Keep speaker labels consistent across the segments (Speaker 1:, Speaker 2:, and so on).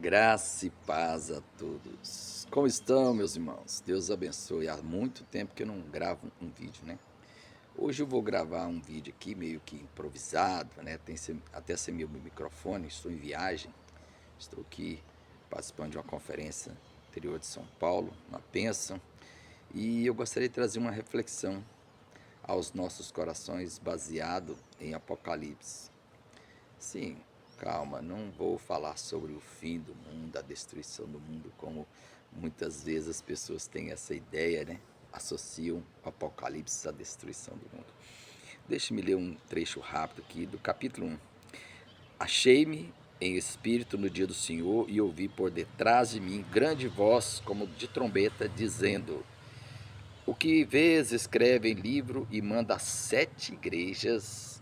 Speaker 1: Graça e paz a todos. Como estão, meus irmãos? Deus abençoe. Há muito tempo que eu não gravo um vídeo, né? Hoje eu vou gravar um vídeo aqui meio que improvisado, né? Até sem meu microfone, estou em viagem. Estou aqui participando de uma conferência interior de São Paulo, uma bênção. E eu gostaria de trazer uma reflexão aos nossos corações baseado em Apocalipse. Sim, calma, não vou falar sobre o fim do mundo, a destruição do mundo, como muitas vezes as pessoas têm essa ideia, né? Associam o Apocalipse à destruição do mundo. Deixe-me ler um trecho rápido aqui do capítulo 1. Achei-me em espírito no dia do Senhor e ouvi por detrás de mim grande voz como de trombeta dizendo: O que vês, escreve em livro e manda às 7 igrejas: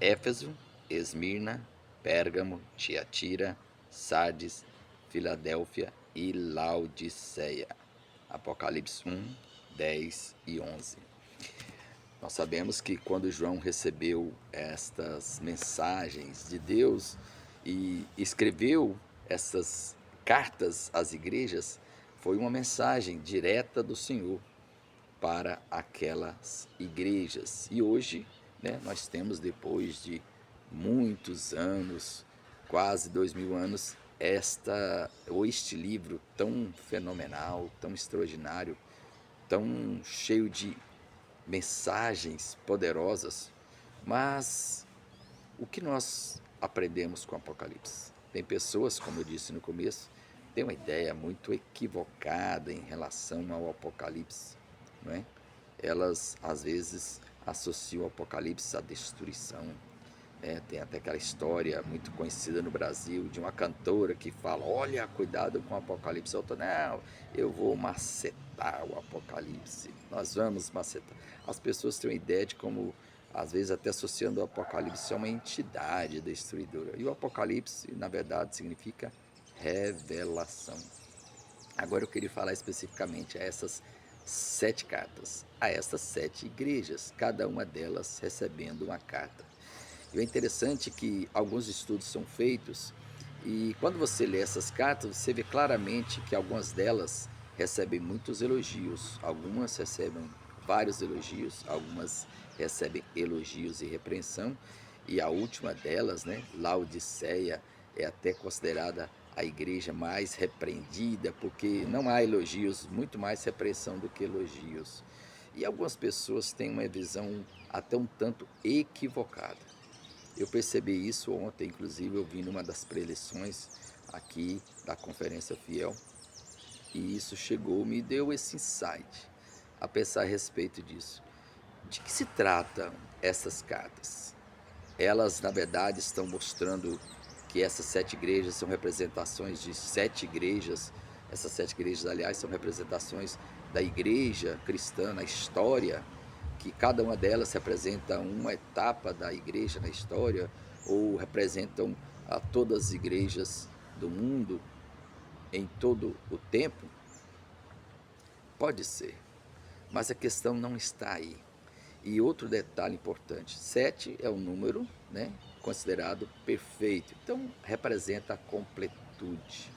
Speaker 1: Éfeso, Esmirna, Pérgamo, Tiatira, Sardes, Filadélfia e Laodiceia. Apocalipse 1, 10 e 11. Nós sabemos que quando João recebeu estas mensagens de Deus e escreveu essas cartas às igrejas, foi uma mensagem direta do Senhor para aquelas igrejas. E hoje, né, nós temos, depois de muitos anos, quase 2000 anos, este livro tão fenomenal, tão extraordinário, tão cheio de mensagens poderosas. Mas o que nós aprendemos com o Apocalipse? Tem pessoas, como eu disse no começo, têm uma ideia muito equivocada em relação ao Apocalipse, não é? Elas às vezes associam o Apocalipse à destruição, né? Tem até aquela história muito conhecida no Brasil de uma cantora que fala: olha, cuidado com o Apocalipse. Outra: não, eu vou macetar o Apocalipse. Nós vamos macetar. As pessoas têm uma ideia de como, às vezes, até associando o Apocalipse a uma entidade destruidora. E o Apocalipse, na verdade, significa revelação. Agora eu queria falar especificamente a essas 7 cartas, a essas 7 igrejas, cada uma delas recebendo uma carta. E é interessante que alguns estudos são feitos e quando você lê essas cartas, você vê claramente que algumas delas recebem muitos elogios, algumas recebem vários elogios, algumas recebem elogios e repreensão, e a última delas, né, Laodiceia, é até considerada a igreja mais repreendida, porque não há elogios, muito mais repreensão do que elogios. E algumas pessoas têm uma visão até um tanto equivocada. Eu percebi isso ontem, inclusive eu vim numa das preleções aqui da Conferência Fiel, e isso chegou, me deu esse insight a pensar a respeito disso. De que se tratam essas cartas? Elas, na verdade, estão mostrando que essas 7 igrejas são representações de 7 igrejas. Essas 7 igrejas, aliás, são representações da igreja cristã na história, que cada uma delas representa uma etapa da igreja na história, ou representam a todas as igrejas do mundo em todo o tempo. Pode ser, mas a questão não está aí. E outro detalhe importante: 7 é o número, né, considerado perfeito, então representa a completude.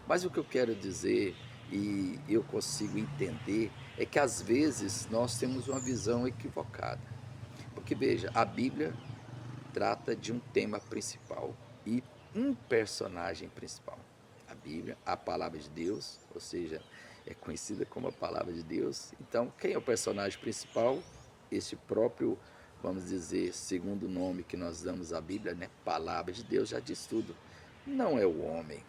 Speaker 1: Mas o que eu quero dizer, e eu consigo entender, é que às vezes nós temos uma visão equivocada. Porque veja, a Bíblia trata de um tema principal e um personagem principal. A Bíblia, a palavra de Deus, ou seja, é conhecida como a palavra de Deus. Então, quem é o personagem principal? Esse próprio, vamos dizer, segundo nome que nós damos à Bíblia, né? Palavra de Deus, já diz tudo. Não é o homem.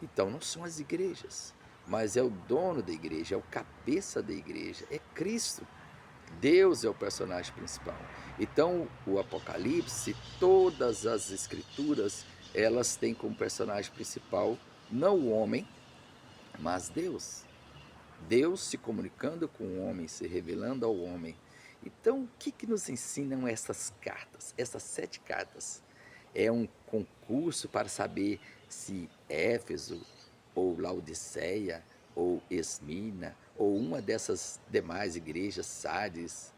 Speaker 1: Então, não são as igrejas, mas é o dono da igreja, é o cabeça da igreja, é Cristo. Deus é o personagem principal. Então, o Apocalipse, todas as escrituras, elas têm como personagem principal não o homem, mas Deus. Deus se comunicando com o homem, se revelando ao homem. Então, o que nos ensinam essas cartas? Essas 7 cartas é um concurso para saber se Éfeso, ou Laodiceia, ou Esmina, ou uma dessas demais igrejas, Sardes,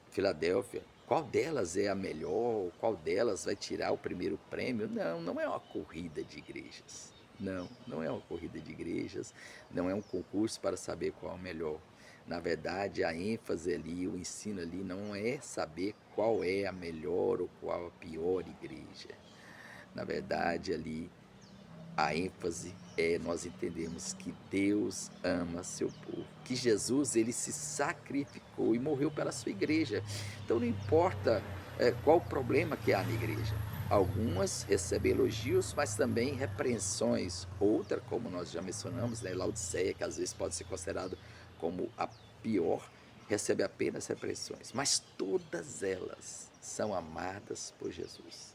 Speaker 1: Filadélfia, qual delas é a melhor, qual delas vai tirar o primeiro prêmio? Não, não é uma corrida de igrejas. Não, não é uma corrida de igrejas, não é um concurso para saber qual é o melhor. Na verdade, a ênfase ali, o ensino ali, não é saber qual é a melhor ou qual a pior igreja. Na verdade, ali, a ênfase é nós entendemos que Deus ama seu povo, que Jesus ele se sacrificou e morreu pela sua igreja. Então não importa qual o problema que há na igreja. Algumas recebem elogios, mas também repreensões. Outra, como nós já mencionamos, né, Laodiceia, que às vezes pode ser considerado como a pior, recebe apenas repreensões. Mas todas elas são amadas por Jesus.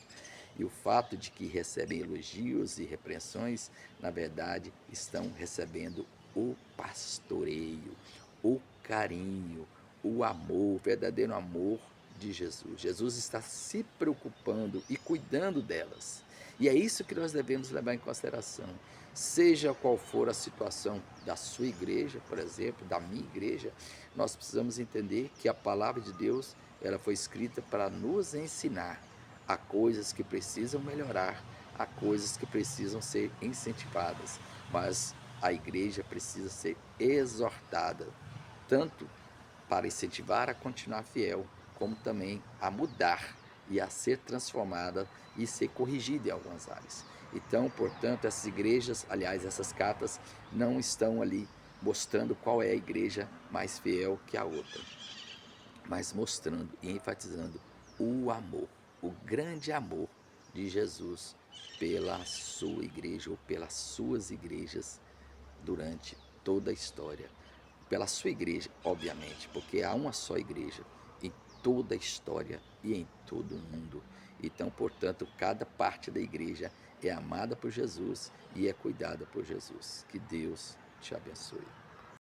Speaker 1: E o fato de que recebem elogios e repreensões, na verdade, estão recebendo o pastoreio, o carinho, o amor, o verdadeiro amor de Jesus. Jesus está se preocupando e cuidando delas. E é isso que nós devemos levar em consideração. Seja qual for a situação da sua igreja, por exemplo, da minha igreja, nós precisamos entender que a palavra de Deus, ela foi escrita para nos ensinar. Há coisas que precisam melhorar, há coisas que precisam ser incentivadas, mas a igreja precisa ser exortada, tanto para incentivar a continuar fiel, como também a mudar e a ser transformada e ser corrigida em algumas áreas. Então, portanto, essas igrejas, aliás, essas cartas não estão ali mostrando qual é a igreja mais fiel que a outra, mas mostrando e enfatizando o amor, o grande amor de Jesus pela sua igreja ou pelas suas igrejas durante toda a história. Pela sua igreja, obviamente, porque há uma só igreja em toda a história e em todo o mundo. Então, portanto, cada parte da igreja é amada por Jesus e é cuidada por Jesus. Que Deus te abençoe.